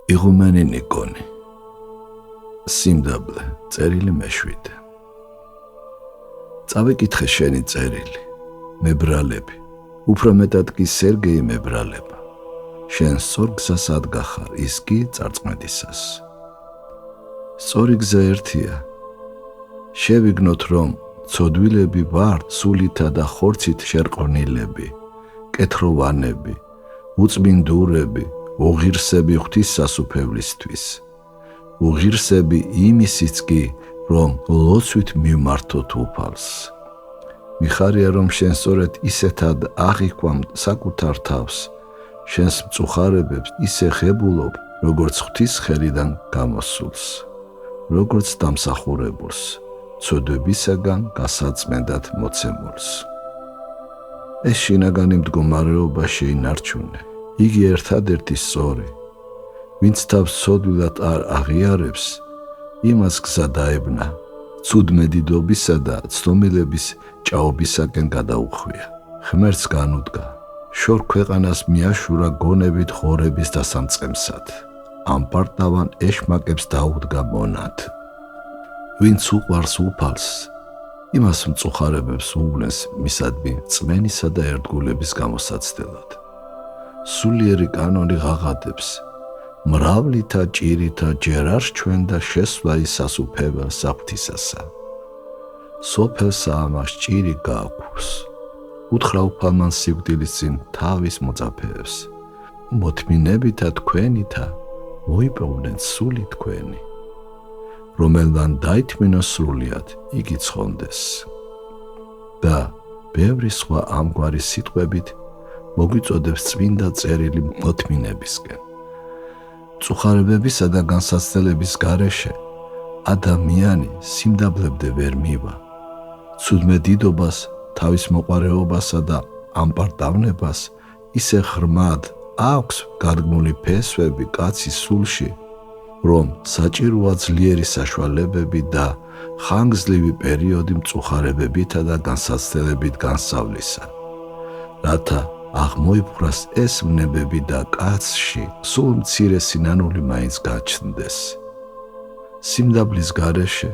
იღუმენი ნიკონი. სიმდაბლე, წერილი მე-7. წავიკითხე შენი წერილი, მებრალები, უფრო მეტად კი სერგეი მებრალება. შენ სწორ გზას ადგახარ, ის კი წარწმედისას. სწორი გზა ერთია. შევიგნოთ, რომ ცოდვილები ვართ სულითა და ხორცით შერყვნილები, კეთროვანები, უწმინდურები, უღირსები ღვთის სასუფევლისთვის. უღირსები იმისიც კი, რომ ლოცვით მივმართოთ უფალს. მიხარია, რომ შენ სწორედ ისეთად აღიქვამ საკუთარ თავს, შენს მწუხარებებს ისე ხებულობ, როგორც ღვთის ხელიდან გამოსულს, როგორც დამსახურებულს, ცოდვებისაგან გასაწმენდად მოცემულს. ეს შინაგანი მდგომარეობა შეინარჩუნე. იგი ერთადერთი სწორი, ვინც თავს ცოდვილად არ აღიარებს, იმას გზა დაებნა, ცუდმედიდობისა და ცდომილების ჭაობისაკენ გადაუხვია. ღმერთს განუდგა, შორ ქვეყანას მიაშურა გონებით ღორების დასამწყემსად, ამპარტავან ეშმაკებს დაუდგა მონად. ვინც უყვარს უფალს, იმას მწუხარებებს უვლენს მისადმი წმენისა და ერთგულების გამოსაცდელად. სულიერი კანონი ღაღადებს, მრავლითა ჭირითა ჯერ არ შჩვენდა შესვლა ის სასუფეველს საფრთისასა. სოფელსა ამას ჭირი გააქვს, უთხრა უფალმან სიკვდილის წინ თავის მოწაფეებს. მოთმინებითა თქვენითა მოიპოვნეთ სული თქვენი, რომელმან დაითმინოს სრულიად, იგი ცხონდეს. და ბევრი სხვა ამგვარი სიტყვებით მოგვიწოდებს წმინდა წერილი მოთმინებისკენ. მწუხარებებისა და განსაცდელების გარეშე ადამიანი სიმდაბლემდე ვერ მივა. ცუდმედიდობას, თავის მოყვარეობასა და ამპარტავნებას ისე ღრმად აქვს გადგმული ფესვები კაცის სულში, რომ საჭიროა ძლიერი საშუალებები და ხანგრძლივი პერიოდი მწუხარებებითა და განსაცდელებით განსავლისა, რათა აღმოიფხვრას ეს ვნებები და კაცში სულ მცირე სინანული მაინც გაჩნდეს. სიმდაბლის გარეშე